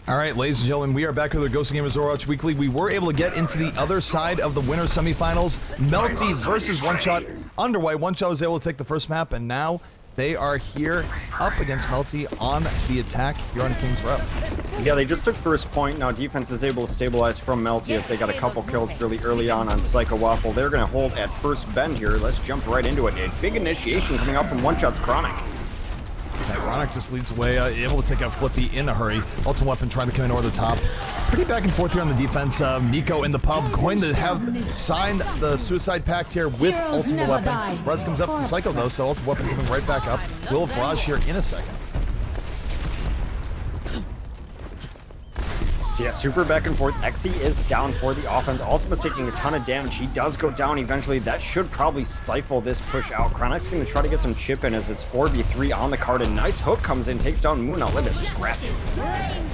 All right, ladies and gentlemen, we are back with our GosuGamers Overwatch Weekly. We were able to get into the other side of the winner semifinals. Melty versus One Shot underway. One Shot was able to take the first map, and now they are here up against Melty on the attack here on King's Row. Yeah, they just took first point. Now defense is able to stabilize from Melty as they got a couple kills really early on Psycho Waffle. They're going to hold at first bend here. Let's jump right into it. A big initiation coming up from One Shot's Chronic. Chronic just leads the way, able to take out Flippy in a hurry. Ultimate Weapon trying to come in over the top. Pretty back and forth here on the defense. Nico in the pub going to have signed the Suicide Pact here with Ultimate Weapon. Rez comes up from Psycho though, so Ultimate Weapon coming right back up. Will have Barrage here in a second. So yeah, super back and forth. Exy is down for the offense. Ultima's taking a ton of damage. He does go down eventually. That should probably stifle this push out. Chronic's going to try to get some chip in as it's 4v3 on the card. A nice hook comes in, takes down Moon. I'll let it scrap it.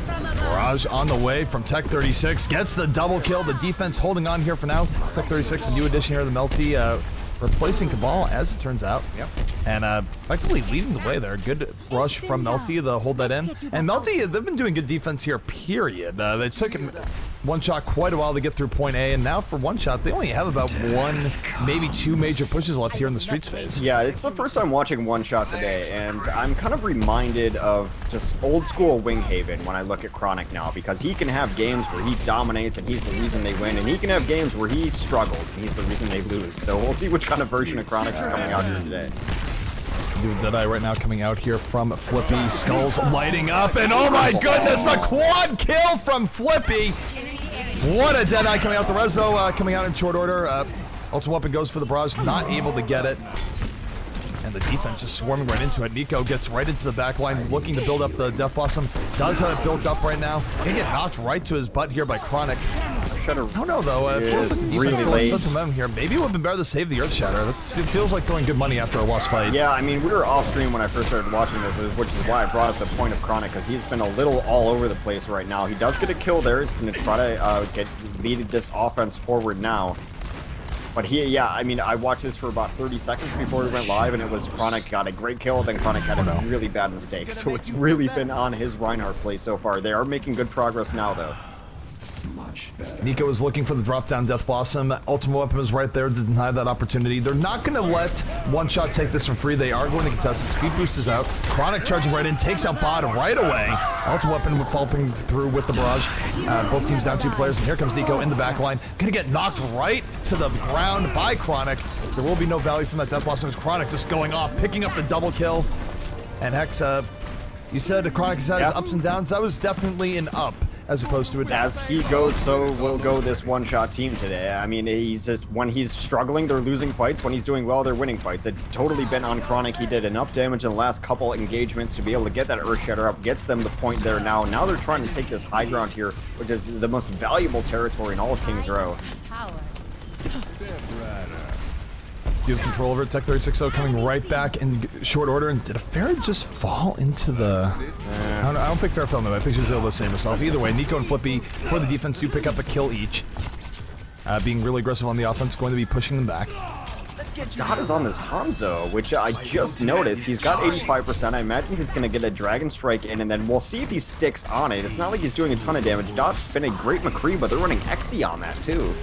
Barrage on the way from Tech 36. Gets the double kill. The defense holding on here for now. Tech 36, a new addition here to the Melty. Replacing Cabal, as it turns out. Yep. And effectively leading the way there. Good rush from Melty to hold that in. And Melty, they've been doing good defense here, period. They took One Shot quite a while to get through point A, and now for One Shot, they only have about one, maybe two major pushes left here in the streets phase. Yeah, it's the first time watching One Shot today, and I'm kind of reminded of just old school Winghaven when I look at Chronic now, because he can have games where he dominates and he's the reason they win, and he can have games where he struggles and he's the reason they lose. So we'll see which kind of version of Chronic is coming out here today. Doing Deadeye right now coming out here from Flippy. Skulls lighting up, and oh my goodness, the quad kill from Flippy! What a Deadeye coming out. The Rez though coming out in short order. Ultimate Weapon goes for the barrage, not able to get it. And the defense just swarming right into it. Nico gets right into the back line, looking to build up the Death Blossom. Does have it built up right now. Can get knocked right to his butt here by Chronic. I don't know though, it feels like the defense still has such momentum here. Maybe it would have been better to save the Earth Shatter. It feels like throwing good money after a lost fight. Yeah, I mean, we were off screen when I first started watching this, which is why I brought up the point of Chronic, because he's been a little all over the place right now. He does get a kill there. He's going to try to lead this offense forward now. But yeah, I mean, I watched this for about 30 seconds before we went live, and it was Chronic got a great kill, then Chronic had a really bad mistake. So it's really been on his Reinhardt play so far. They are making good progress now, though. Nico is looking for the drop-down Death Blossom. Ultimate Weapon is right there to deny that opportunity. They're not going to let One Shot take this for free. They are going to contest it. Speed Boost is out. Chronic charging right in, takes out Bod right away. Ultimate Weapon falling through with the barrage. Both teams down 2 players, and here comes Nico in the back line. Going to get knocked right to the ground by Chronic. There will be no value from that Death Blossom. Chronic just going off, picking up the double kill. And Hex, you said Chronic has ups and downs. That was definitely an up, as opposed to a down. As he goes, so will go this One Shot team today. I mean, he's just, when he's struggling, they're losing fights. When he's doing well, they're winning fights. It's totally been on Chronic. He did enough damage in the last couple engagements to be able to get that Earth Shatter up, gets them the point there now. Now they're trying to take this high ground here, which is the most valuable territory in all of King's Row. You have control over it. Tech 36 coming right back in short order. And did a Fair just fall into the... I don't think Fair fell into it. I think she was able to save herself. Either way, Nico and Flippy, for the defense, do pick up a kill each. Being really aggressive on the offense, going to be pushing them back. Dot is on this Hanzo, which I just noticed. He's got 85%. I imagine he's going to get a Dragon Strike in, and then we'll see if he sticks on it. It's not like he's doing a ton of damage. Dot's been a great McCree, but they're running Exy on that, too.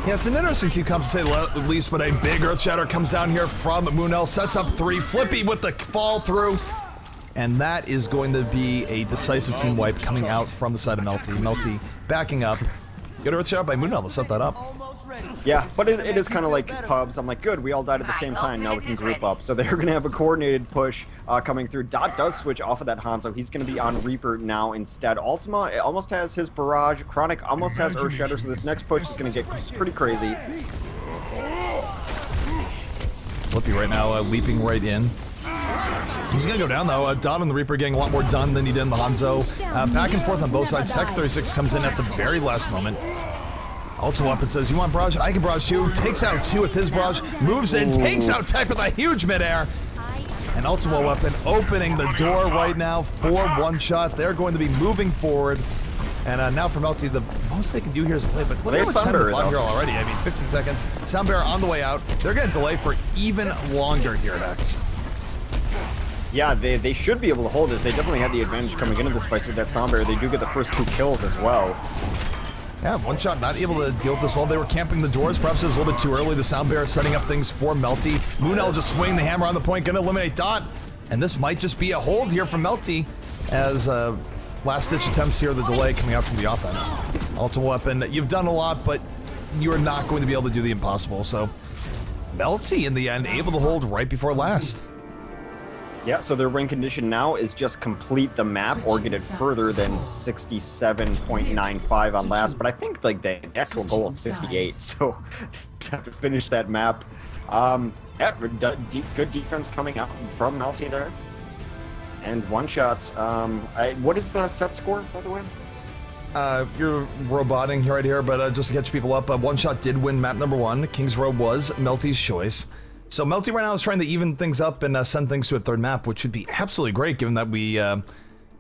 Yeah, it's an interesting team comp to say the least, but a big Earth Shatter comes down here from Moonell, sets up 3, Flippy with the fall through, and that is going to be a decisive team wipe coming out from the side of Melty. Melty backing up. Good Earth Shatter by Moonell to set that up. Yeah, but it is kind of like pubs. I'm like, good, we all died at the same time, now we can group up. So they're going to have a coordinated push coming through. Dot does switch off of that Hanzo. He's going to be on Reaper now instead. Ultima almost has his Barrage. Chronic almost has Earth Shatter, so this next push is going to get pretty crazy. Flippy right now leaping right in. He's going to go down, though. Dot and the Reaper getting a lot more done than he did in the Hanzo. Back and forth on both sides. Tech 36 comes in at the very last moment. Ultimate Weapon says, you want barrage? I can barrage too. Takes out 2 with his barrage. Moves in, takes out Tech with a huge midair. And Ultimate Weapon opening the door right now for One Shot. They're going to be moving forward. And now for Melty, the most they can do here is delay. But look at how much time they've got here already. I mean, 15 seconds. Soundbearer on the way out. They're going to delay for even longer here at X. Yeah, they should be able to hold this. They definitely had the advantage coming into this fight with that Sombere. They do get the first 2 kills as well. Yeah, One Shot not able to deal with this well. They were camping the doors. Perhaps it was a little bit too early. The Soundbearer setting up things for Melty. Moonell just swinging the hammer on the point, gonna eliminate Dot. And this might just be a hold here from Melty as last-ditch attempts here, the delay coming out from the offense. Ultimate weapon, you've done a lot, but you are not going to be able to do the impossible. So Melty, in the end, able to hold right before last. Yeah, so their win condition now is just complete the map or get it further than 67.95 on last, but I think like the actual goal is 68, so to have to finish that map. Yeah, good defense coming out from Melty there. And One Shot, what is the set score, by the way? You're roboting here right here, but just to catch people up, One Shot did win map number 1. King's Row was Melty's choice. So Melty right now is trying to even things up and send things to a third map, which would be absolutely great given that we had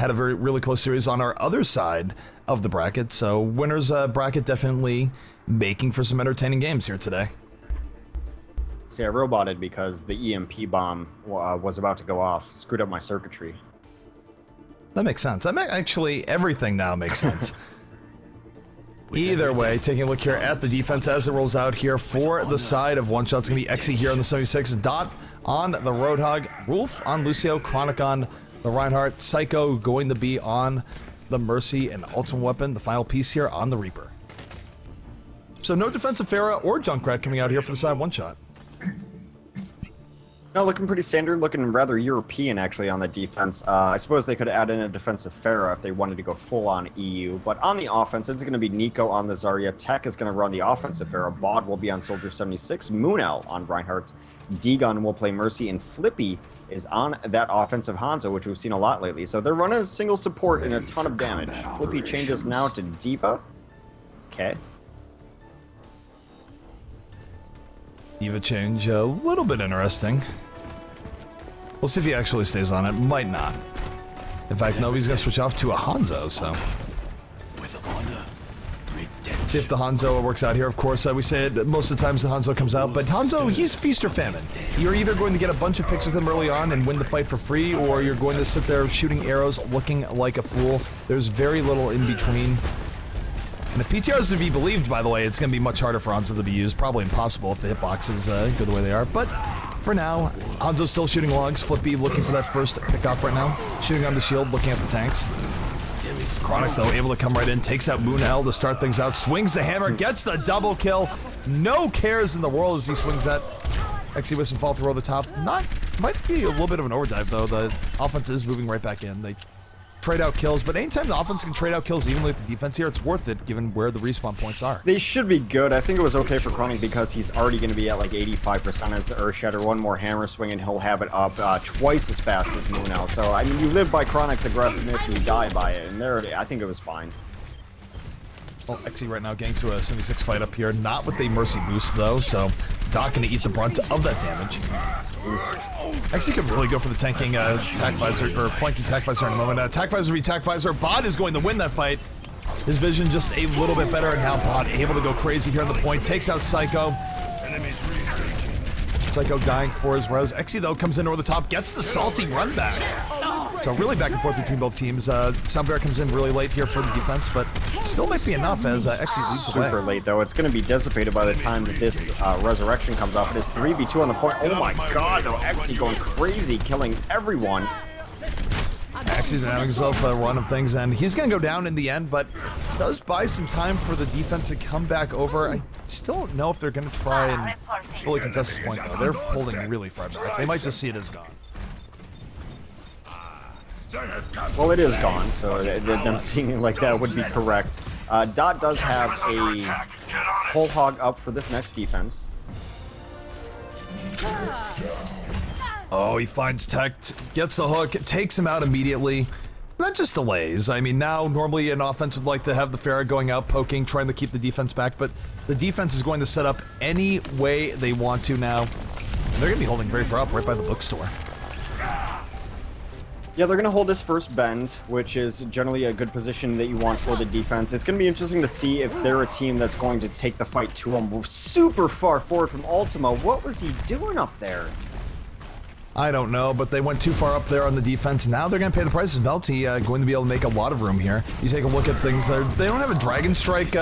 a really close series on our other side of the bracket. So winner's bracket definitely making for some entertaining games here today. See, I roboted because the EMP bomb was about to go off. Screwed up my circuitry. That makes sense. Actually, everything now makes sense. Either way, taking a look here at the defense as it rolls out here for the side of One Shot. It's going to be Exy here on the 76. Dot on the Roadhog. Rolf on Lucio. Chronic on the Reinhardt. Psycho going to be on the Mercy and Ultimate Weapon. The final piece here on the Reaper. So no defensive Pharah or Junkrat coming out here for the side of One Shot. No, looking pretty standard, looking rather European actually on the defense. I suppose they could add in a defensive Pharah if they wanted to go full on EU, but on the offense, it's going to be Nico on the Zarya. Tech is going to run the offensive Pharah. Bod will be on Soldier 76. Moonell on Reinhardt. D-Gun will play Mercy, and Flippy is on that offensive Hanzo, which we've seen a lot lately. So they're running a single support and a ton of damage. Flippy changes now to D.Va. Okay. D.Va change, a little bit interesting. We'll see if he actually stays on it. Might not. In fact, no, he's going to switch off to a Hanzo, so. See if the Hanzo works out here. Of course, we said most of the times the Hanzo comes out, but Hanzo, he's feast or famine. You're either going to get a bunch of picks with him early on and win the fight for free, or you're going to sit there shooting arrows looking like a fool. There's very little in between. And if PTR is to be believed, by the way, it's going to be much harder for Hanzo to be used. Probably impossible if the hitboxes go the way they are. But for now, Hanzo's still shooting logs. Flippy looking for that first pickoff right now. Shooting on the shield, looking at the tanks. Chronic, though, able to come right in. Takes out Moonell to start things out. Swings the hammer, gets the double kill. No cares in the world as he swings that. Exy with some fall through over the top. Might be a little bit of an overdive, though. The offense is moving right back in. They trade out kills, but anytime the offense can trade out kills evenly with the defense here, it's worth it given where the respawn points are. They should be good. I think it was okay for Chronic because he's already going to be at like 85% as Earth Shatter. One more hammer swing and he'll have it up twice as fast as Moonell. So, I mean, you live by Chronic's aggressiveness and you die by it. And there, I think it was fine. Well, Exy right now getting to a 76 fight up here. Not with a Mercy boost, though, so Doc going to eat the brunt of that damage. Exy could really go for the tanking tack visor, or flanking tack visor in a moment. Tack visor v tack visor. Bod is going to win that fight. His vision just a little bit better, and now Bod able to go crazy here on the point. Takes out Psycho. Psycho dying for his res. Exy, though, comes in over the top, gets the salty run back. So really back and forth between both teams. Soundbear comes in really late here for the defense, but still might be enough as Exy leads the way. Super late, though. It's going to be dissipated by the time that this resurrection comes off. It is 3v2 on the point. Oh my god, though. Exy going crazy, killing everyone. Exy's been having himself a run of things, and he's going to go down in the end, but does buy some time for the defense to come back over. I still don't know if they're going to try and fully contest this point, though. They're holding really far back. They might just see it as gone. Well, it is gone, so them seeing it like that would be correct. Dot does have a whole hog up for this next defense. Oh, he finds Tech, gets the hook, takes him out immediately. That just delays. I mean, now normally an offense would like to have the Pharah going out, poking, trying to keep the defense back, but the defense is going to set up any way they want to now. And they're going to be holding very far up right by the bookstore. Yeah, they're going to hold this first bend, which is generally a good position that you want for the defense. It's going to be interesting to see if they're a team that's going to take the fight to them super far forward from Ultima. What was he doing up there? I don't know, but they went too far up there on the defense. Now they're going to pay the prices. Melty going to be able to make a lot of room here. You take a look at things. They don't have a Dragon Strike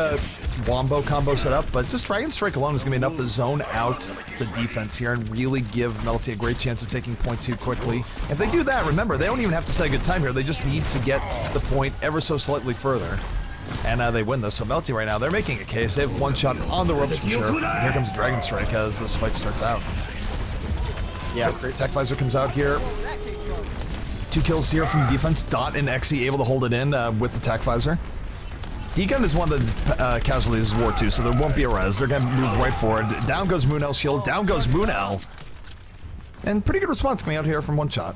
wombo combo set up, but just Dragon Strike alone is going to be enough to zone out the defense here and really give Melty a great chance of taking point 2 quickly. If they do that, remember, they don't even have to say good time here. They just need to get the point ever so slightly further. And they win this. So Melty right now, they're making a case. They have one shot on the ropes for sure. And here comes Dragon Strike as this fight starts out. Yeah, so Tech Visor comes out here. 2 kills here from the defense. Dot and Xe able to hold it in with the Tech Visor. D-Gun is one of the casualties of War 2, so there won't be a res. They're going to move right forward. Down goes Moonel's shield. Down goes Moonel. And pretty good response coming out here from one shot.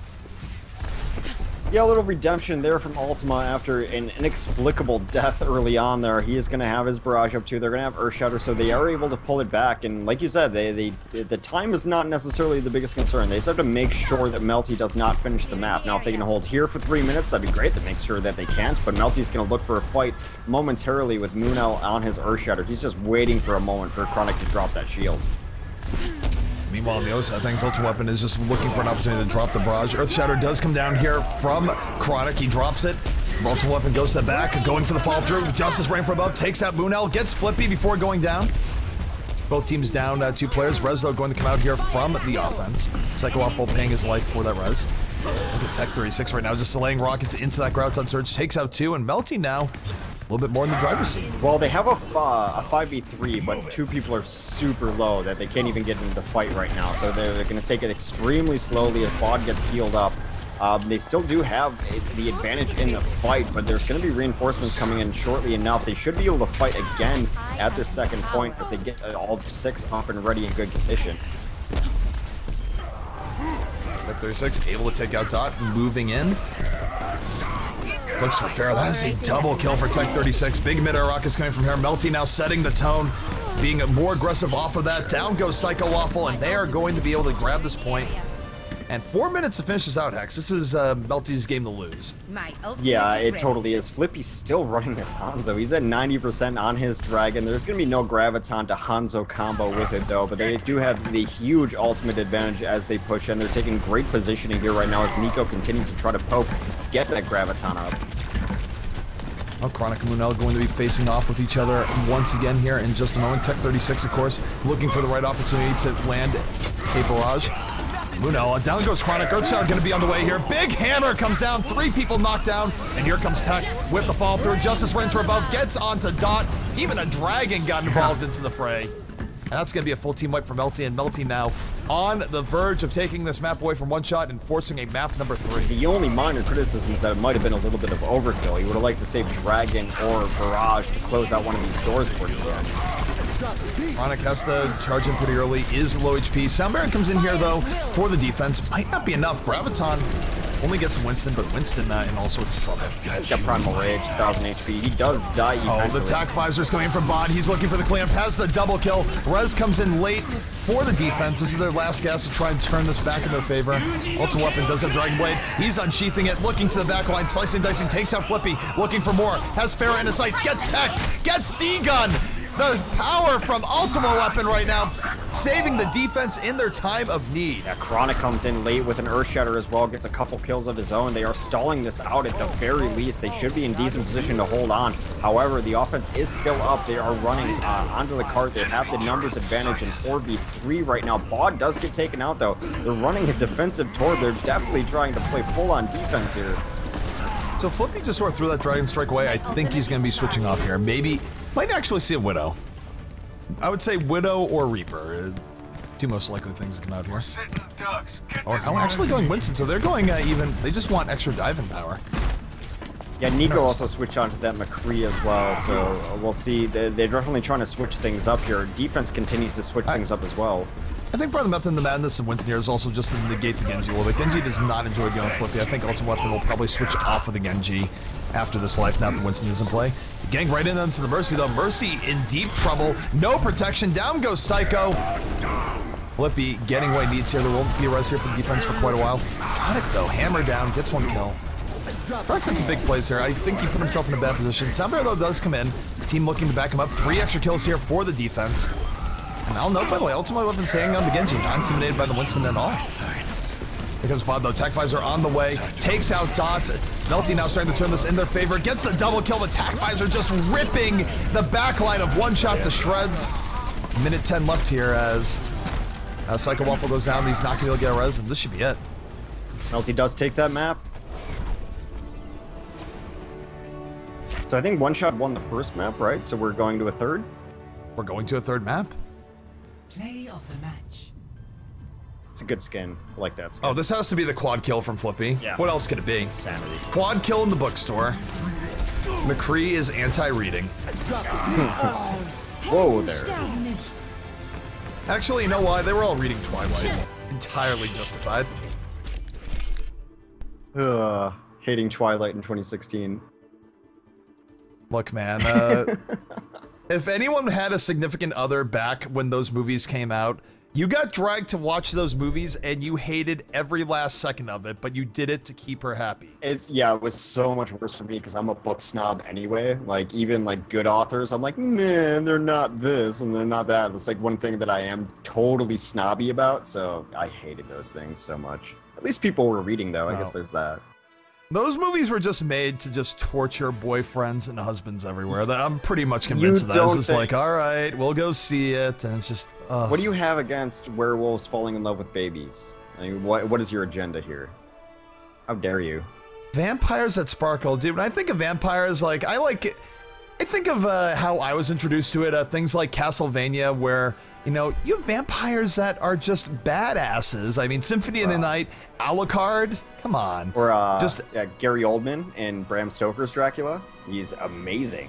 Yeah, a little redemption there from Ultima after an inexplicable death early on there. He is going to have his barrage up too. They're going to have Earth Shatter, so they are able to pull it back. And like you said, the time is not necessarily the biggest concern. They just have to make sure that Melty does not finish the map. Now, if they can hold here for 3 minutes, that'd be great. That makes sure that they can't. But Melty's going to look for a fight momentarily with Moonel on his Earth Shatter. He's just waiting for a moment for Chronic to drop that shield. Meanwhile, on the other side, things Ultra Weapon is just looking for an opportunity to drop the barrage. Earth Shatter does come down here from Chronic. He drops it. Ultra Weapon goes to the back, going for the fall through. Justice Rain from above, takes out Moonel, gets Flippy before going down. Both teams down 2 players. Res, though, going to come out here from the offense. Psycho Waffle paying his life for that res. Look at Tech 36 right now, just delaying rockets into that Graviton Surge. Takes out 2, and Melty now a little bit more in the driver's seat. Well, they have a 5v3, but 2 people are super low that they can't even get into the fight right now. So they're going to take it extremely slowly as Bod gets healed up. They still do have the advantage in the fight, but there's going to be reinforcements coming in shortly enough. They should be able to fight again at this second point as they get all 6 up and ready in good condition. Tech 36 able to take out Dot, moving in. Looks for fair. That is a double kill for Tech 36. Big mid-air rockets coming from here. Melty now setting the tone, being more aggressive off of that. Down goes Psycho Waffle, and they are going to be able to grab this point. And 4 minutes to finish this out, Hex. This is Melty's game to lose. Yeah, it totally is. Flippy's still running this Hanzo. He's at 90% on his Dragon. There's going to be no Graviton to Hanzo combo with it, though. But they do have the huge ultimate advantage as they push in. They're taking great positioning here right now as Nico continues to try to poke, get that Graviton up. Well, Chronic and Moonel going to be facing off with each other once again here in just a moment. Tech 36, of course, looking for the right opportunity to land a barrage. Moonel, down goes Chronic. Earthshower going to be on the way here. Big hammer comes down. 3 people knocked down. And here comes Tech with the fall through. Justice Rains from above. Gets onto Dot. Even a Dragon got involved into the fray. And that's going to be a full team wipe for Melty. And Melty now on the verge of taking this map away from one shot and forcing a map number 3. The only minor criticism is that it might have been a little bit of overkill. You would have liked to save Dragon or Barrage to close out one of these doors towards the end. Chronic has to charge in pretty early, is low HP. Sound Baron comes in here, though, for the defense. Might not be enough. Graviton only gets Winston, but Winston in all sorts of trouble. He's got Primal Rage, 1000 HP. He does die eventually. Oh, the attack visor's coming in from Bod. He's looking for the cleanup, has the double kill. Rez comes in late for the defense. This is their last gas to try and turn this back in their favor. Ultra Weapon does have Dragon Blade. He's unsheathing it, looking to the back line, slicing and dicing, takes out Flippy, looking for more. Has Farah in his sights, gets Tex, gets D-Gun. The power from Ultima Weapon right now, saving the defense in their time of need. Yeah, Chronic comes in late with an Earth Shatter as well, gets a couple kills of his own. They are stalling this out at the very least. They should be in decent position to hold on. However, the offense is still up. They are running onto the cart. They have the numbers advantage in 4v3 right now. Bod does get taken out, though. They're running a defensive toward. They're definitely trying to play full-on defense here. So Flippy just sort of threw that Dragon Strike away. I think he's going to be switching off here. Maybe, might actually see a Widow. I would say Widow or Reaper. 2 most likely things to come out here. Or no, actually going Winston. So they're going even, they just want extra diving power. Yeah, Nico also switched onto that McCree as well, so we'll see. They're definitely trying to switch things up here. Defense continues to switch things up as well. I think part of the method in the madness of Winston here is also just to negate the Genji. Well, the Genji does not enjoy going Flippy. I think Ultimate Weapon will probably switch off of the Genji after this life, now that Winston is in play. Getting right into the Mercy, though. Mercy in deep trouble. No protection. Down goes Psycho. Flippy getting what he needs here. There won't be a res here for the defense for quite a while. Got it, though. Hammer down. Gets 1 kill. Dark's had some big plays here. I think he put himself in a bad position. Soundbear, though, does come in. Team looking to back him up. 3 extra kills here for the defense. And I'll note, by the way, Ultimate Weapon saying on the Genji, not intimidated by the Winston at all. Here comes Bod though. Tac Visor on the way. Takes out Dot. Melty now starting to turn this in their favor. Gets the double kill. The Tac Visor just ripping the backline of One Shot to shreds. Minute 10 left here as Psycho Waffle goes down. He's not going to be able to get a res, and this should be it. Melty does take that map. So I think One Shot won the first map, right? So we're going to a third? We're going to a third map. Play of the match. It's a good skin. I like that skin. Oh, this has to be the quad kill from Flippy. Yeah. What else could it be? Insanity. Quad kill in the bookstore. McCree is anti-reading. Whoa there. Actually, you know why? They were all reading Twilight. Entirely justified. Hating Twilight in 2016. Look, man, if anyone had a significant other back when those movies came out, you got dragged to watch those movies and you hated every last second of it, but you did it to keep her happy. It was so much worse for me because I'm a book snob anyway. Like, even like good authors, I'm like, man, they're not this and they're not that. It's like one thing that I am totally snobby about, so I hated those things so much. At least people were reading, though. I guess there's that. Those movies were just made to just torture boyfriends and husbands everywhere. I'm pretty much convinced of that. It's just like, all right, we'll go see it, and it's just. What do you have against werewolves falling in love with babies? I mean, what is your agenda here? How dare you? Vampires that sparkle, dude. When I think of vampires, like I think of how I was introduced to it. Things like Castlevania, where you have vampires that are just badasses. I mean, Symphony of the Night, Alucard. Come on. Or Gary Oldman in Bram Stoker's Dracula. He's amazing.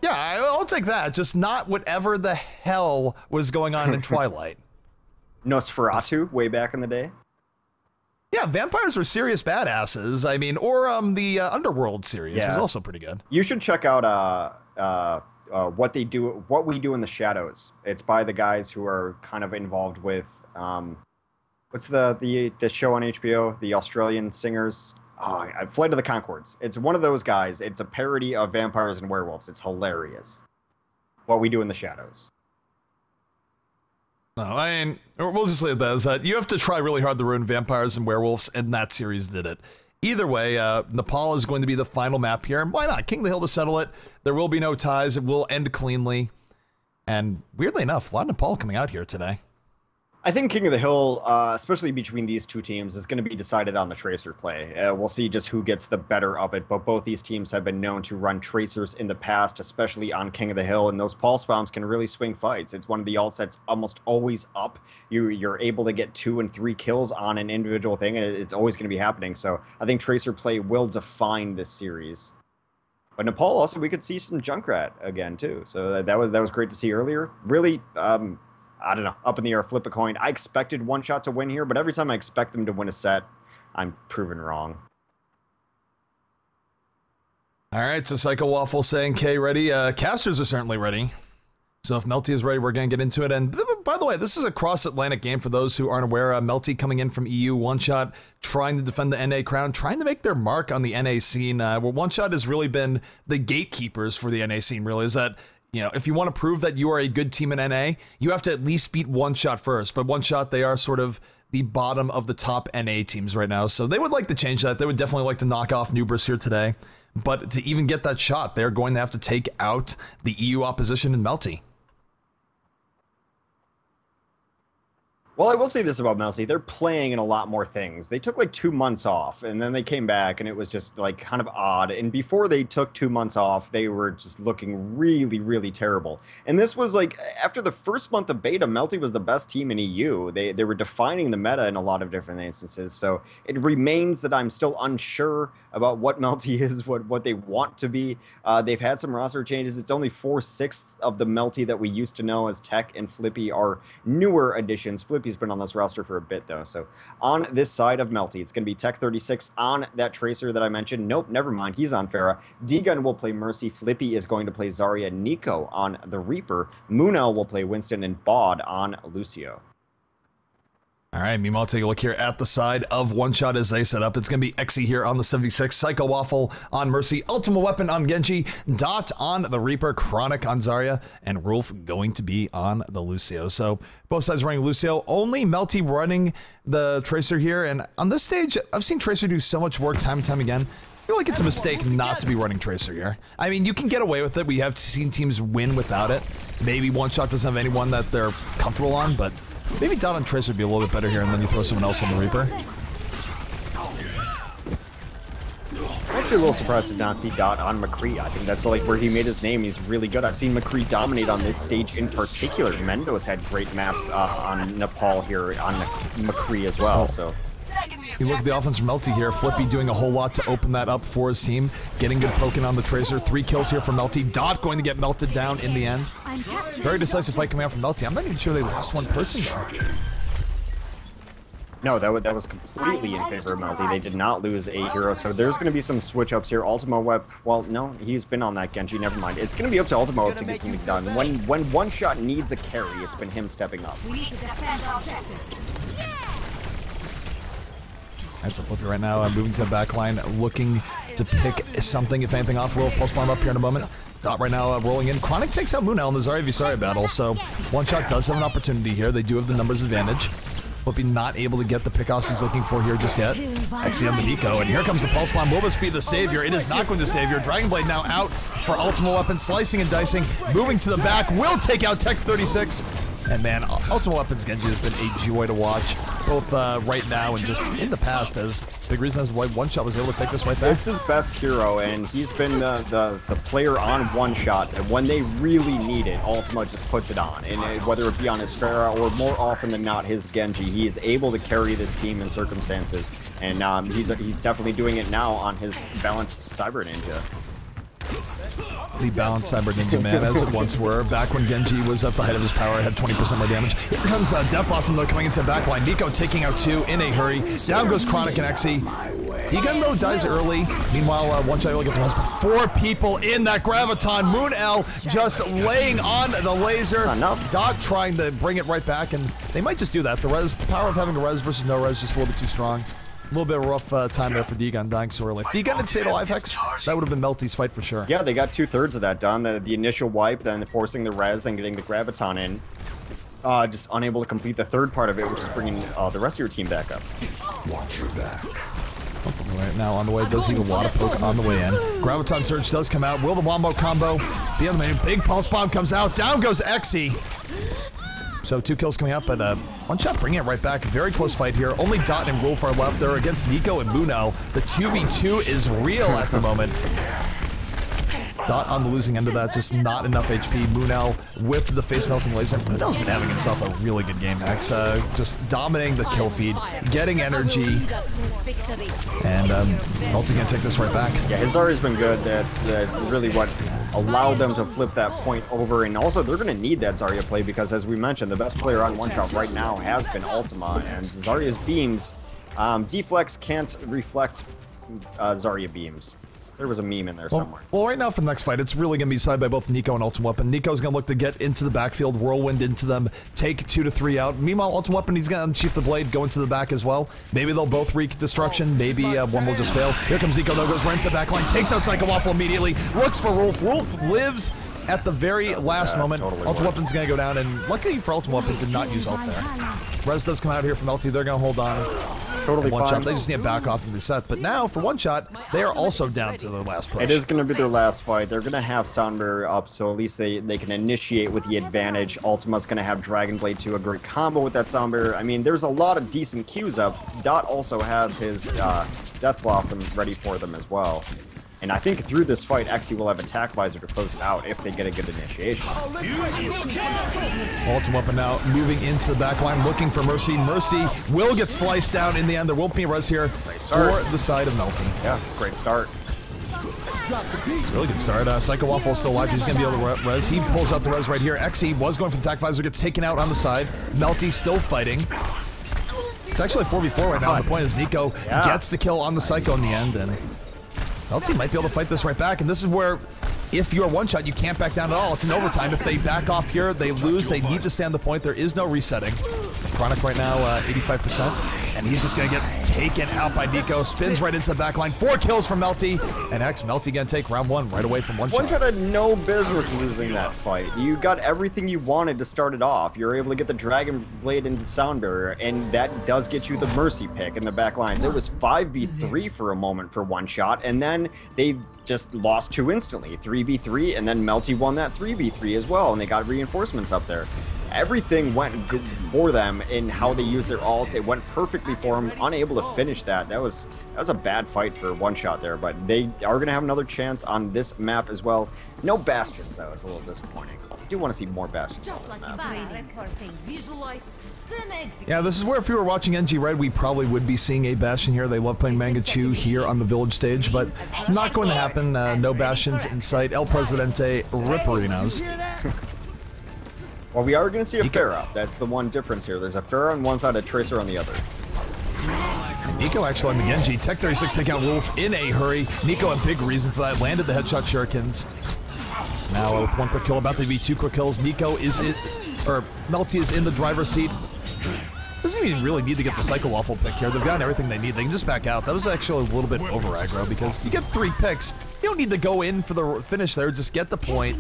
Yeah, I'll take that. Just not whatever the hell was going on in Twilight. Nosferatu, way back in the day. Yeah, vampires were serious badasses. I mean, or the Underworld series was also pretty good. You should check out what we do in the shadows. It's by the guys who are kind of involved with what's the show on HBO, the Australian singers. Flight of the Conchords. It's one of those guys. It's a parody of vampires and werewolves. It's hilarious. What We Do in the Shadows. No, I mean, we'll just leave it as that. You have to try really hard to ruin vampires and werewolves, and that series did it. Either way, Nepal is going to be the final map here, and why not? King of the Hill to settle it. There will be no ties. It will end cleanly. And weirdly enough, a lot of Nepal coming out here today. I think King of the Hill, especially between these two teams, is going to be decided on the Tracer play. We'll see just who gets the better of it, but both these teams have been known to run Tracers in the past, especially on King of the Hill, and those Pulse Bombs can really swing fights. It's one of the alts that's almost always up. You're able to get 2 and 3 kills on an individual thing, and it's always going to be happening. So I think Tracer play will define this series. But Nepal also, we could see some Junkrat again, too. So that was great to see earlier. Really, I don't know, up in the air, flip a coin. I expected One Shot to win here, but every time I expect them to win a set, I'm proven wrong. All right, so Psycho Waffle saying K ready. Casters are certainly ready. So if Melty is ready, we're going to get into it. And by the way, this is a cross-Atlantic game for those who aren't aware. Melty coming in from EU, One Shot trying to defend the NA crown, trying to make their mark on the NA scene. Where One Shot has really been the gatekeepers for the NA scene, really, is that if you want to prove that you are a good team in NA, you have to at least beat One Shot first. But One Shot, they are sort of the bottom of the top NA teams right now. So they would like to change that. They would definitely like to knock off Nubris here today. But to even get that shot, they're going to have to take out the EU opposition in Melty. Well, I will say this about Melty. They're playing in a lot more things. They took like 2 months off, and then they came back, and it was just like kind of odd. And before they took 2 months off, they were just looking really, really terrible. And this was like, after the first month of beta, Melty was the best team in EU. They were defining the meta in a lot of different instances. So it remains that I'm still unsure about what Melty is, what they want to be. They've had some roster changes. It's only 4/6 of the Melty that we used to know as Tech and Flippy are newer additions. Flippy's been on this roster for a bit, though. So on this side of Melty, it's going to be Tech 36 on that Tracer that I mentioned. Nope, never mind. He's on Pharah. D-Gun will play Mercy. Flippy is going to play Zarya. Nico on the Reaper. Moonel will play Winston, and Bod on Lucio. All right, meanwhile, take a look here at the side of One Shot as they set up. It's going to be Exy here on the 76, Psycho Waffle on Mercy, Ultimate Weapon on Genji, Dot on the Reaper, Chronic on Zarya, and Rolf going to be on the Lucio. So both sides running Lucio, only Melty running the Tracer here. And on this stage, I've seen Tracer do so much work time and time again. I feel like it's a mistake not to be running Tracer here. I mean, you can get away with it. We have seen teams win without it. Maybe One Shot doesn't have anyone that they're comfortable on, but maybe Dot on Tracer would be a little bit better here, and then you throw someone else on the Reaper. I'm actually a little surprised to not see Dot on McCree. I think that's like where he made his name. He's really good. I've seen McCree dominate on this stage in particular. Mendo's had great maps on Nepal here on McCree as well, so... You look at the offense from Melty here. Flippy doing a whole lot to open that up for his team. Getting good poking on the Tracer. 3 kills here from Melty. Dot going to get melted down in the end. Very decisive fight coming out from Melty. I'm not even sure they lost one person though. No, that was completely in favor of Melty. They did not lose a hero, so there's going to be some switch-ups here. Ultimo Web, well, no, he's been on that Genji, never mind. It's going to be up to Ultimo to get something done. When One Shot needs a carry, it's been him stepping up. That's a Flippy right now, moving to the back line, looking to pick something, if anything, off. Will pulse bomb up here in a moment. Dot right now rolling in. Chronic takes out Moonell in the Zarya v Zarya battle, so One Shot does have an opportunity here. They do have the numbers advantage. Flippy not able to get the pickoffs he's looking for here just yet. Exy on the Nico, and here comes the pulse bomb. Will this be the savior? It is not going to savior. Dragon Blade now out for Ultimate Weapon, slicing and dicing, moving to the back, will take out Tech 36. And man, Ultimate Weapons Genji has been a joy to watch, both right now and just in the past, as big reason as why One Shot was able to take this right back. It's his best hero, and he's been the player on One Shot, and when they really need it, Ultima just puts it on. And whether it be on his Pharah or more often than not his Genji, he is able to carry this team in circumstances, and he's definitely doing it now on his balanced Cyber Ninja. The balanced Cyber Ninja man, as it once were. Back when Genji was at the height of his power, had 20% more damage. Here comes Death Blossom, though, coming into the backline. Nico taking out 2 in a hurry. Down goes Chronic and Exy. Degun, though, dies early. Meanwhile, One Shot will get the rest. 4 people in that Graviton. Moonell just laying on the laser. Dot trying to bring it right back, and they might just do that. The res power of having a res versus no res just a little bit too strong. A little bit of a rough time there for Degun dying so early. If Degun had stayed alive, Hex, that would have been Melty's fight for sure. Yeah, they got 2/3 of that done. The initial wipe, then forcing the res, then getting the Graviton in. Just unable to complete the 3rd part of it, which is bringing the rest of your team back up. Watch your back. Right now on the way, does heal a lot of poke on the way in. Graviton Surge does come out. Will the Wombo combo be on the main? Big Pulse Bomb comes out. Down goes Exy. So 2 kills coming up, but One Shot bringing it right back. Very close fight here. Only Dot and Wolf are left there against Nico and Moonell. The 2v2 is real at the moment. Dot on the losing end of that, just not enough HP. Moonell with the face melting laser. Moonell's been having himself a really good game, Max. Just dominating the kill feed, getting energy, and Melty's gonna take this right back. Yeah, his Zarya's been good. That's really what allowed them to flip that point over, and also they're gonna need that Zarya play because, as we mentioned, the best player on One Shot right now has been Ultima, and Zarya's beams, Deflex can't reflect Zarya beams. There was a meme in there somewhere. Well, right now for the next fight, it's really going to be decided by both Nico and Ultimate Weapon. Nico's going to look to get into the backfield, whirlwind into them, take 2 to 3 out. Meanwhile, Ultimate Weapon, he's going to unsheath the blade, go into the back as well. Maybe they'll both wreak destruction. Maybe one will just fail. Here comes Nico, though, goes right into the back line, takes out Psycho Waffle immediately, looks for Rolf. Rolf lives at the very last moment. Totally Ultimate Weapon's going to go down, and luckily for Ultimate Weapon, did not use ult there. Res does come out here from Melty. They're going to hold on. Totally One fine. Shot. They just need to back off and reset. But now, for One Shot, they are also down to their last push. It is going to be their last fight. They're going to have Soundbarrier up, so at least they can initiate with the advantage. Ultima's going to have Dragon Blade 2, a great combo with that Soundbarrier. I mean, there's a lot of decent Qs up. Dot also has his Death Blossom ready for them as well. And I think through this fight, Exy will have Attack Visor to close it out if they get a good initiation. Ultimate Weapon now moving into the back line, looking for Mercy. Mercy will get sliced down in the end. There won't be a res here for the side of Melty. Yeah, it's a great start. Really good start. Psycho Waffle still alive. He's going to be able to res. He pulls out the res right here. Exy was going for the Attack Visor, gets taken out on the side. Melty still fighting. It's actually a 4v4 right now. And the point is Nico gets the kill on the Psycho in the end, and Melty might be able to fight this right back, and this is where if you're one shot, you can't back down at all. It's an overtime. If they back off here, they lose. They need to stay on the point. There is no resetting. Chronic right now, 85%. And he's just going to get taken out by Nico. Spins right into the back line. 4 kills from Melty. And Melty going to take round 1 right away from one shot. One shot had no business losing that fight. You got everything you wanted to start it off. You're able to get the Dragon Blade into Sound Barrier, and that does get you the Mercy pick in the back lines. It was 5v3 for a moment for one shot, and then they just lost 2 instantly. 3v3, and then Melty won that 3v3 as well, and they got reinforcements up there. Everything went good for them in how they used their ults. It went perfectly for them, unable to finish that. That was a bad fight for one shot there, but they are going to have another chance on this map as well. No Bastions, though. It's a little disappointing. I do want to see more Bastions on this map. Yeah, this is where if you were watching NG Red, we probably would be seeing a Bastion here. They love playing Mangachu here on the Village stage, but not going to happen. No Bastions in sight. El Presidente Ripperinos. Well, we are going to see a Pharah. That's the one difference here. There's a Pharah on one side, a Tracer on the other. Nico actually on the Genji. Tech 36 take out Wolf in a hurry. Nico a big reason for that. Landed the headshot shurikens. Now with 1 quick kill, about to be 2 quick kills. Nico is in, or Melty is in the driver's seat. Doesn't even really need to get the Psycho Waffle pick here. They've got everything they need. They can just back out. That was actually a little bit over aggro because you get 3 picks. You don't need to go in for the finish there. Just get the point.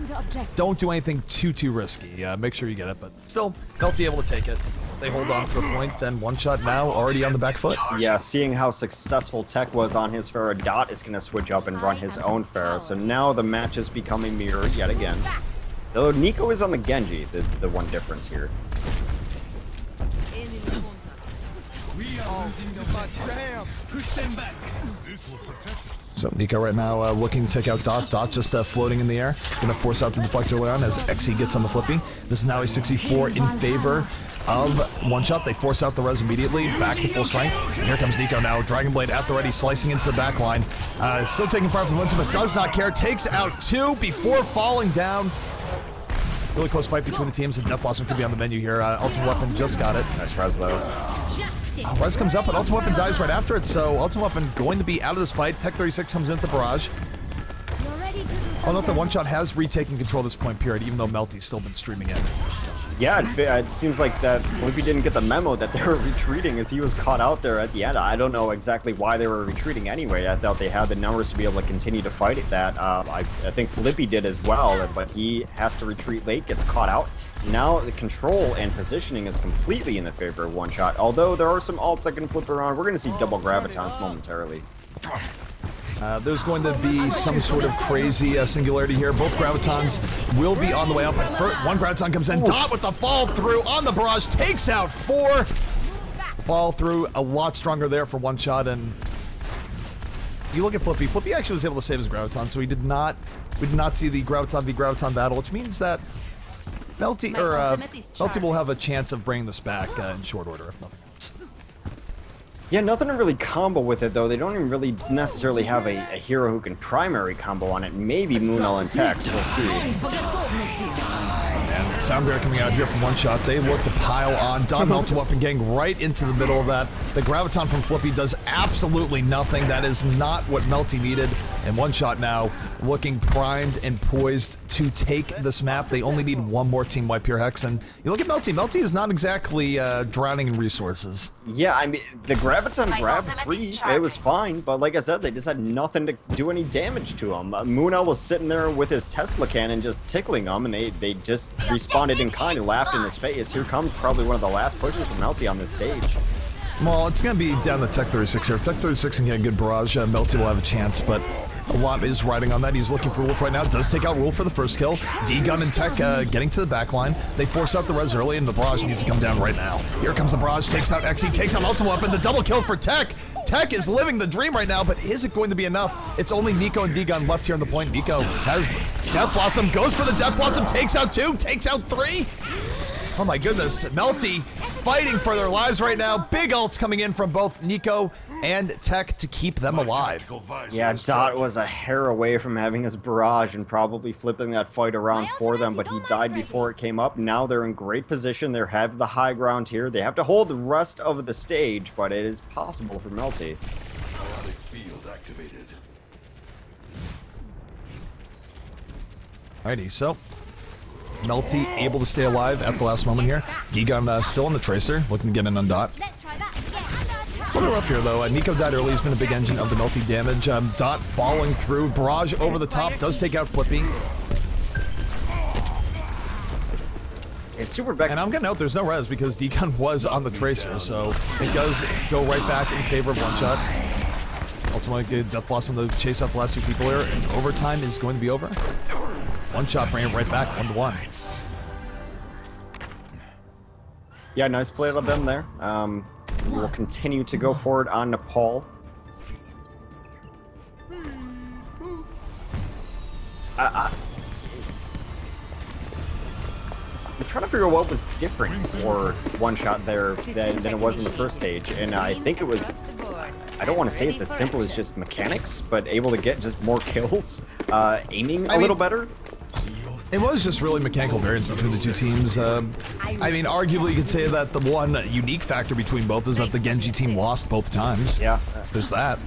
Don't do anything too risky. Make sure you get it, but still, Melty able to take it. They hold on to the point, and one shot now already on the back foot. Yeah, seeing how successful Tech was on his Pharah, Dot is going to switch up and run his own Pharah. So now the match is becoming mirrored yet again. Though Nico is on the Genji, the one difference here. So Nico right now looking to take out Dot. Dot just floating in the air. Going to force out the deflector Leon as Xe gets on the flippy. This is now a 64 in favor of one shot. They force out the res immediately. Back to full strength. And here comes Nico now. Dragon Blade at the ready, slicing into the back line. Still taking fire from Winston, but does not care. Takes out 2 before falling down. Really close fight between the teams, and Death Blossom could be on the menu here. Ultimate Weapon just got it. Nice res though. Res comes up, but Ultimate Weapon dies right after it, so Ultimate Weapon going to be out of this fight. Tech 36 comes into the barrage. I'll note that one shot has retaken control of this point period, even though Melty's still been streaming in. Yeah, it seems like that Flippy didn't get the memo that they were retreating as he was caught out there at the end. I don't know exactly why they were retreating anyway. I thought they had the numbers to be able to continue to fight at that. I think Flippy did as well, but he has to retreat late, gets caught out. Now the control and positioning is completely in the favor of one shot. Although there are some ults that can flip around, we're going to see double gravitons momentarily. There's going to be some sort of crazy singularity here. Both gravitons will be on the way up. But one graviton comes in. Dot with the fall through on the barrage. Takes out 4. Fall through a lot stronger there for one shot. And you look at Flippy. Flippy actually was able to save his graviton. So we did not see the graviton v graviton battle, which means that Melty will have a chance of bringing this back in short order, if nothing else. Yeah, nothing to really combo with it, though. They don't even really necessarily have a hero who can primary combo on it. Maybe Moonel and Tex, we'll see. And Sound Barrier coming out here from one shot. They look to pile on. Don Melty Weapon getting right into the middle of that. The Graviton from Flippy does absolutely nothing. That is not what Melty needed. And one shot now, looking primed and poised to take this map. They only need one more team wipe here, Hex. And you look at Melty. Melty is not exactly drowning in resources. Yeah, I mean, the Graviton grabbed 3. It was fine, but like I said, they just had nothing to do any damage to him. Moonel was sitting there with his Tesla cannon just tickling him, and they just responded in kind and laughed in his face. Here comes probably one of the last pushes from Melty on this stage. Well, it's going to be down to Tech 36 here. If Tech 36 can get a good barrage, Melty will have a chance, but a lot is riding on that. He's looking for Wolf right now. Does take out Wolf for the first kill. D-Gun and Tech getting to the back line. They force out the res early, and the barrage needs to come down right now. Here comes the barrage. Takes out Xe. Takes out Ultimate Weapon. The double kill for Tech. Tech is living the dream right now, but is it going to be enough? It's only Nico and D-Gun left here on the point. Nico has Death Blossom. Goes for the Death Blossom. Takes out 2. Takes out 3. Oh my goodness. Melty fighting for their lives right now. Big ults coming in from both Nico and Tech to keep them alive. Yeah, Dot was a hair away from having his barrage and probably flipping that fight around for them, but he died before it came up. Now they're in great position. They have the high ground here. They have to hold the rest of the stage, but it is possible for Melty. Alrighty, so Melty able to stay alive at the last moment here. Gigan still on the Tracer, looking to get in on Dot. A little rough here though. Nico died early. He's been a big engine of the Melty damage. Dot falling through. Barrage over the top does take out Flippy. It's super back. And I'm gonna note there's no res because Deacon was on the Tracer, so it does go right back in favor of one shot. Ultimately, Death Blossom to chase out the last two people here, and overtime is going to be over. One shot bringing it right back, 1-1. Yeah, nice play of them there. We will continue to go forward on Nepal. I'm trying to figure out what was different for one shot there than it was in the first stage, and I think it was, I don't want to say it's as simple as just mechanics, but able to get just more kills, aiming a little better. It was just really mechanical variance between the two teams. I mean, arguably you could say that the one unique factor between both is that the Genji team lost both times. Yeah. There's that.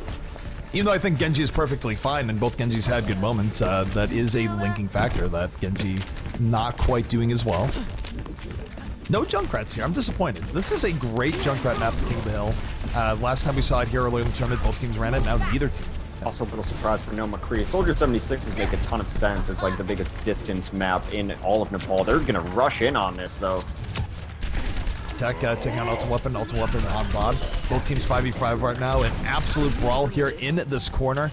Even though I think Genji is perfectly fine and both Genjis had good moments, that is a linking factor that Genji not quite doing as well. No Junkrats here. I'm disappointed. This is a great Junkrat map, King of the Hill. Last time we saw it here earlier in the tournament, both teams ran it. Now neither team. Also a little surprise for No McCree. Soldier 76s make a ton of sense. It's like the biggest distance map in all of Nepal. They're gonna rush in on this though. Tech taking out Ultimate Weapon on Bod. Both teams 5v5 right now. An absolute brawl here in this corner.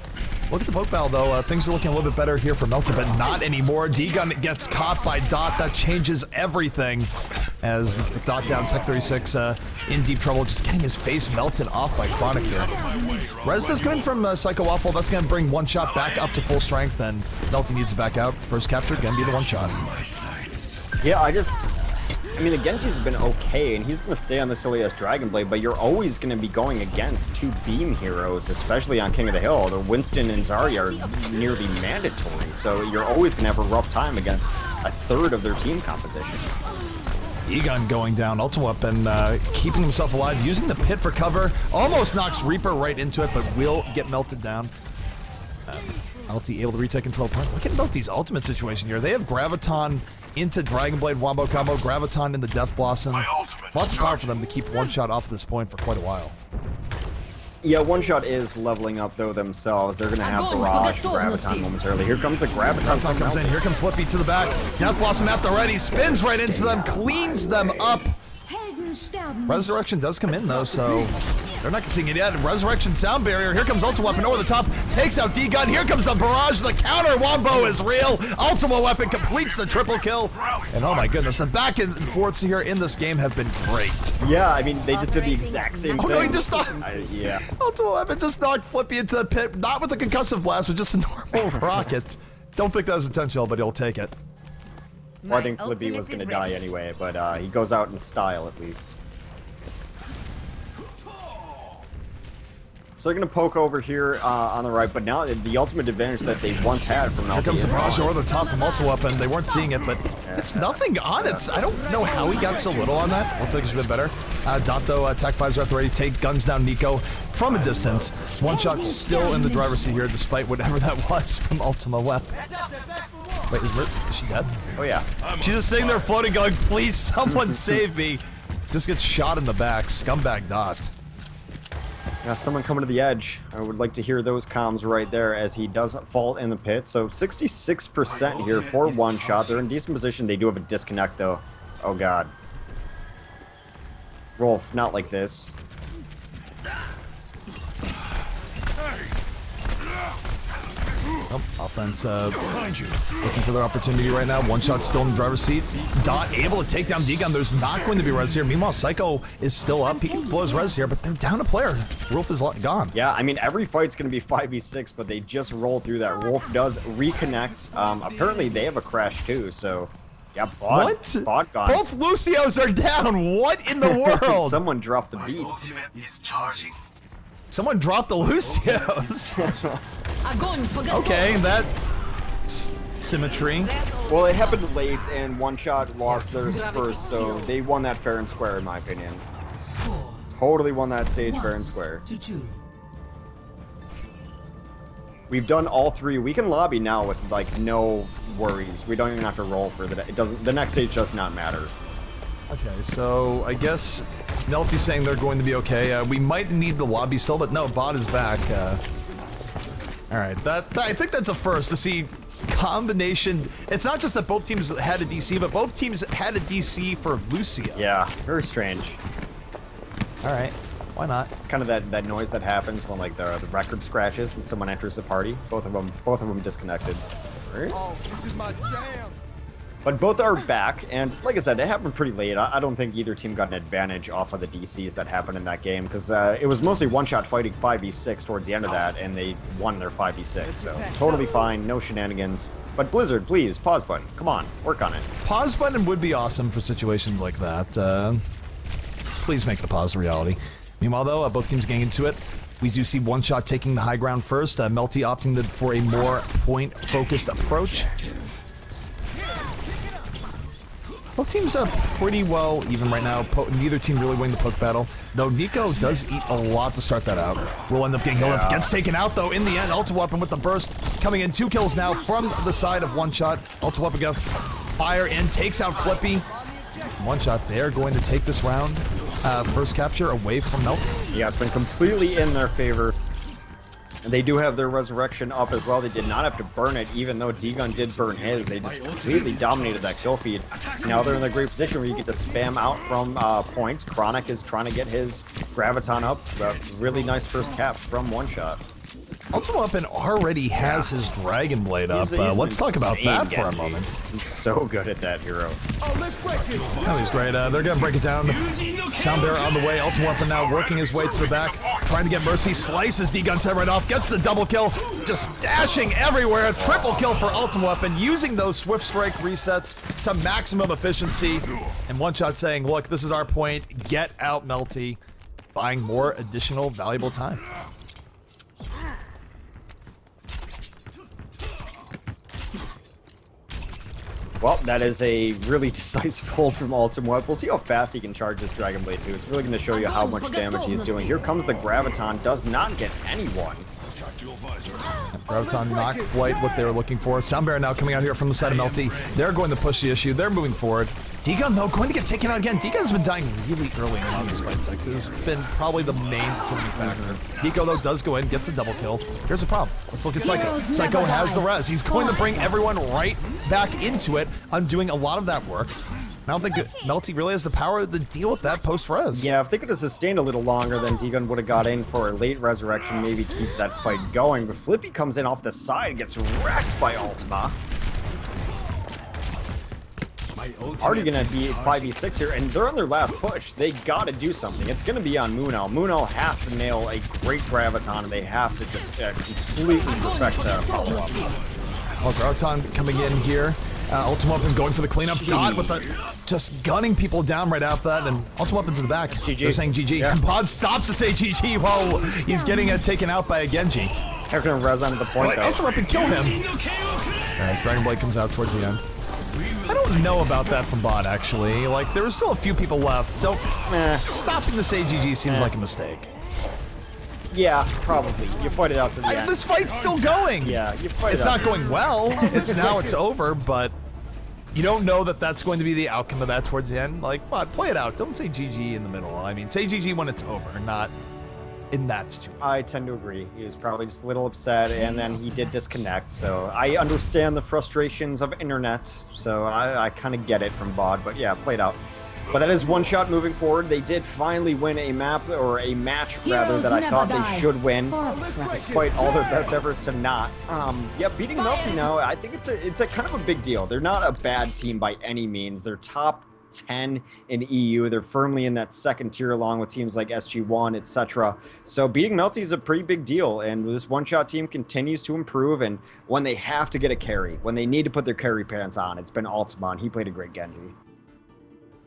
Look at the poke battle though. Things are looking a little bit better here for Melty, but not anymore. D-Gun gets caught by Dot. That changes everything. As Dot down, Tech 36 in deep trouble, just getting his face melted off by Chronic here. Res does come in from Psycho Waffle. That's going to bring one shot back up to full strength, and Melty needs to back out. First capture, going to be the one shot. Yeah, I mean, the Genji's been okay, and he's going to stay on this till he has Dragon Blade, but you're always going to be going against two beam heroes, especially on King of the Hill. The Winston and Zarya are nearly mandatory, so you're always going to have a rough time against a third of their team composition. Egon going down, Ultimate Weapon keeping himself alive, using the pit for cover. Almost knocks Reaper right into it, but will get melted down. Melty able to retake control point. Look at Melty's ultimate situation here. They have Graviton into Dragon Blade Wombo combo, Graviton into Death Blossom. Lots of power for them to keep one shot off this point for quite a while. Yeah, one shot is leveling up though themselves. They're gonna have Barrage and Graviton momentarily. Here comes the Graviton. Comes in. Here comes Flippy to the back. Death Blossom at the ready. Spins right into them. Cleans them up. Resurrection does come in though, so they're not continuing yet. Resurrection sound barrier. Here comes Ultimate Weapon over the top. Takes out D-Gun. Here comes the barrage. The counter Wombo is real. Ultimate Weapon completes the triple kill. And oh my goodness, the back and forths here in this game have been great. Yeah, I mean, they just did the exact same thing. No, he just knocked, yeah. Ultimate Weapon just knocked Flippy into the pit. Not with a concussive blast, but just a normal rocket. Don't think that was intentional, but he'll take it. Well, I think Flippy was going to die anyway, but he goes out in style at least. So they're going to poke over here on the right, but now the ultimate advantage that they once had from Melty. Here comes the barrage over the top from Ultimate Weapon. They weren't seeing it, but it's nothing on it. I don't know how he got so little on that. I don't think it's been better. Dot though, attack fives are at the ready. Take guns down Nico from a distance. One shot still in the driver's seat here, despite whatever that was from Ultimate Weapon. Wait, is she dead? Oh yeah. She's just sitting there floating going, please someone save me. Just gets shot in the back. Scumbag Dot. Yeah, someone coming to the edge. I would like to hear those comms right there as he does fall in the pit. So 66% here for one shot. They're in decent position. They do have a disconnect though. Oh god. Rolf, not like this. Oh, offense looking for their opportunity right now. One shot still in the driver's seat. Dot able to take down D-Gun. There's not going to be res here. Meanwhile, Psycho is still up. He can blow his res here, but they're down a player. Wolf is gone. Yeah, I mean, every fight's going to be 5v6, but they just roll through that. Wolf does reconnect. Apparently, they have a crash too, so... Yeah, What? Bod gone. Both Lucios are down. What in the world? Someone dropped the beat. Someone dropped the Lucios. Okay, that symmetry. Well, it happened late, and one shot lost theirs first, so they won that fair and square, in my opinion. Totally won that stage fair and square. We've done all 3. We can lobby now with like no worries. We don't even have to roll for the. It doesn't. The next stage does not matter. Okay, so I guess Melty's saying they're going to be okay. We might need the lobby still, but no, bot is back. All right, I think that's a first to see combination. It's not just that both teams had a DC, but both teams had a DC for Lucia. Yeah, very strange. All right, why not? It's kind of that noise that happens when like the record scratches and someone enters the party. Both of them disconnected. Right? Oh, this is my jam. But both are back, and like I said, it happened pretty late. I don't think either team got an advantage off of the DCs that happened in that game, because it was mostly one-shot fighting 5v6 towards the end of that, and they won their 5v6, so totally fine, no shenanigans. But Blizzard, please, pause button. Come on, work on it. Pause button would be awesome for situations like that. Please make the pause a reality. Meanwhile, though, both teams getting into it. We do see One Shot taking the high ground first, Melty opting for a more point-focused approach. Both teams are pretty well even right now. Neither team really winning the poke battle. Though Nico does eat a lot to start that out. Will end up getting healed up. Gets taken out though in the end. Ultra Weapon with the burst. Coming in 2 kills now from the side of One Shot. Ultra Weapon goes fire in. Takes out Flippy. One Shot there going to take this round. First capture away from Melty. Yeah, it's been completely in their favor. And they do have their resurrection up as well. They did not have to burn it, even though D-Gun did burn his. They just completely dominated that kill feed. Now they're in a great position where you get to spam out from points. Chronic is trying to get his Graviton up. A really nice first cap from One Shot. Ultimate Weapon already has his Dragon Blade up. Let's talk about that for a moment. He's so good at that hero. Oh, let's break it. Oh, he's great. They're going to break it down. Sound Bearer on the way. Ultimate Weapon now working his way to the back. Trying to get Mercy. Slices D-Gun's head right off. Gets the double kill. Just dashing everywhere. Triple kill for Ultimate Weapon. Using those Swift Strike resets to maximum efficiency. And One Shot saying, look, this is our point. Get out, Melty. Buying more additional valuable time. Well, that is a really decisive hold from Ultimate Weapon. We'll see how fast he can charge this Dragon Blade too. It's really going to show you how much damage he's doing. Here comes the Graviton. Does not get anyone. Graviton not quite what they were looking for. Soundbearer now coming out here from the side of Melty. They're going to push the issue. They're moving forward. D-Gun, though, going to get taken out again. D-Gun's been dying really early on these fights. It's been probably the main determining factor. Nico, though, does go in, gets a double kill. Here's the problem. Let's look at Psycho. Psycho has the res. He's going to bring everyone right back into it, undoing a lot of that work. I don't think Melty really has the power to deal with that post-res. Yeah, if they could have sustained a little longer, then D-Gun would have got in for a late resurrection, maybe keep that fight going. But Flippy comes in off the side and gets wrecked by Ultima. Already gonna be 5v6 here, and they're on their last push. They gotta do something. It's gonna be on Moonal. Moonal has to nail a great Graviton, and they have to just completely perfect the follow-up. Oh, Graviton coming in here. Ultimate Weapon going for the cleanup. Dot with the just gunning people down right after that, and Ultimate Weapon's in the back. GG. They're saying GG. Yeah. And Pod stops to say GG while he's getting taken out by a Genji. They're gonna res on the point, though. Ultimate Weapon kill him. Alright, Dragon Blade comes out towards the end. I don't know about that from bot, actually. Like, there were still a few people left. Stopping to say GG seems like a mistake. Yeah, probably. You fight it out to the end. This fight's still going. Yeah, you fight it It's out. not going well. It's over, but you don't know that that's going to be the outcome of that towards the end. Like, bot, play it out. Don't say GG in the middle. I mean, say GG when it's over, not in that situation. I tend to agree. He was probably just a little upset, and then he did disconnect. So I understand the frustrations of internet. So I kind of get it from bot, but yeah, played out. But that is One Shot moving forward. They did finally win a map, or a match rather, that I thought they should win, despite all their best efforts to not. Yeah, beating Melty now, I think it's a kind of a big deal. They're not a bad team by any means. They're top 10 in EU. They're firmly in that second tier along with teams like SG1, etc. So beating Melty is a pretty big deal, and this One Shot team continues to improve, and when they have to get a carry, when they need to put their carry pants on, it's been Ultima. He played a great Genji.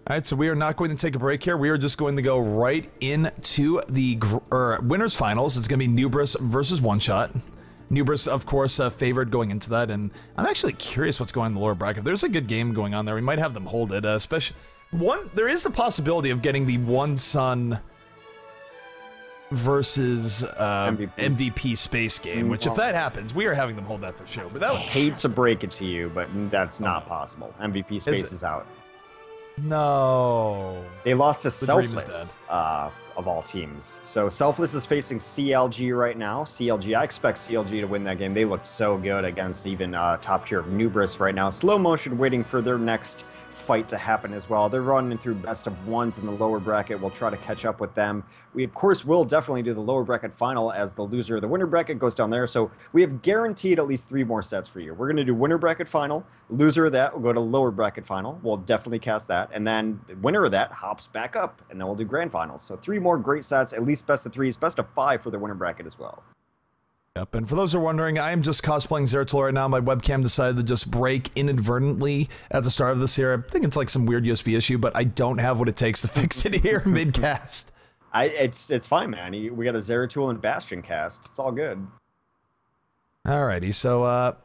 All right, so we are not going to take a break here. We are just going to go right into the winners finals. It's going to be Nubris versus One Shot. Nubris, of course, favored going into that, and I'm actually curious what's going on in the lower bracket. If there's a good game going on there, we might have them hold it. Especially there is the possibility of getting the One Sun versus MVP space game, which if that happens, we are having them hold that for show. But that would hate to break it to you, but that's not possible. MVP space is out. No. They lost to Selfless, of all teams. So Selfless is facing CLG right now. CLG, I expect CLG to win that game. They looked so good against even top tier Nubris right now. Slow motion waiting for their next fight to happen as well. They're running through best of ones in the lower bracket. We'll try to catch up with them. We, of course, will definitely do the lower bracket final as the loser of the winner bracket goes down there. So we have guaranteed at least 3 more sets for you. We're going to do winner bracket final. Loser of that will go to lower bracket final. We'll definitely cast that. And then the winner of that hops back up, and then we'll do grand finals. So 3 more great sets, at least best of 3s, best of 5 for the winner bracket as well. Yep, and for those who are wondering, I am just cosplaying Zeratul right now. My webcam decided to just break inadvertently at the start of this here. I think it's like some weird USB issue, but I don't have what it takes to fix it here mid-cast. It's fine, man. We got a Zeratul and Bastion cast. It's all good. Alrighty, so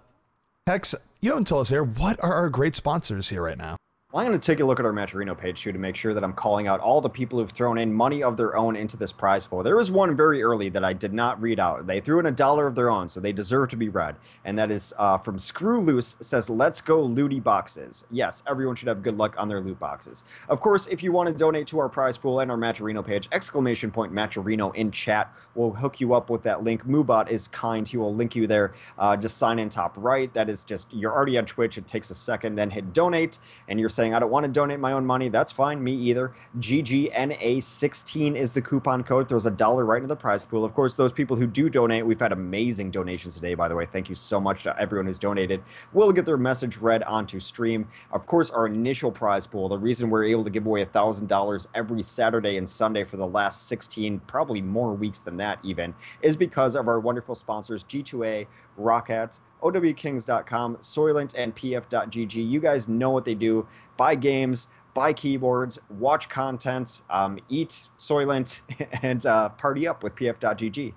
Hex, you haven't told us here, what are our great sponsors here right now? Well, I'm going to take a look at our Matcherino page, too, to make sure that I'm calling out all the people who've thrown in money of their own into this prize pool. There was one very early that I did not read out. They threw in $1 of their own, so they deserve to be read. And that is from Screw Loose, says, let's go looty boxes. Yes, everyone should have good luck on their loot boxes. Of course, if you want to donate to our prize pool and our Matcherino page, ! Matcherino in chat will hook you up with that link. Moobot is kind. He will link you there. Just sign in top right. That is just, you're already on Twitch. It takes a second. Then hit donate, and you're saying, I don't want to donate my own money. That's fine. Me either. GGNA16 is the coupon code. Throws $1 right into the prize pool. Of course, those people who do donate, we've had amazing donations today, by the way. Thank you so much to everyone who's donated. We'll get their message read onto stream. Of course, our initial prize pool, the reason we're able to give away $1,000 every Saturday and Sunday for the last 16, probably more weeks than that even, is because of our wonderful sponsors, G2A, Rockat, OWKings.com, Soylent, and PF.GG. You guys know what they do. Buy games, buy keyboards, watch content, eat Soylent, and party up with PF.GG.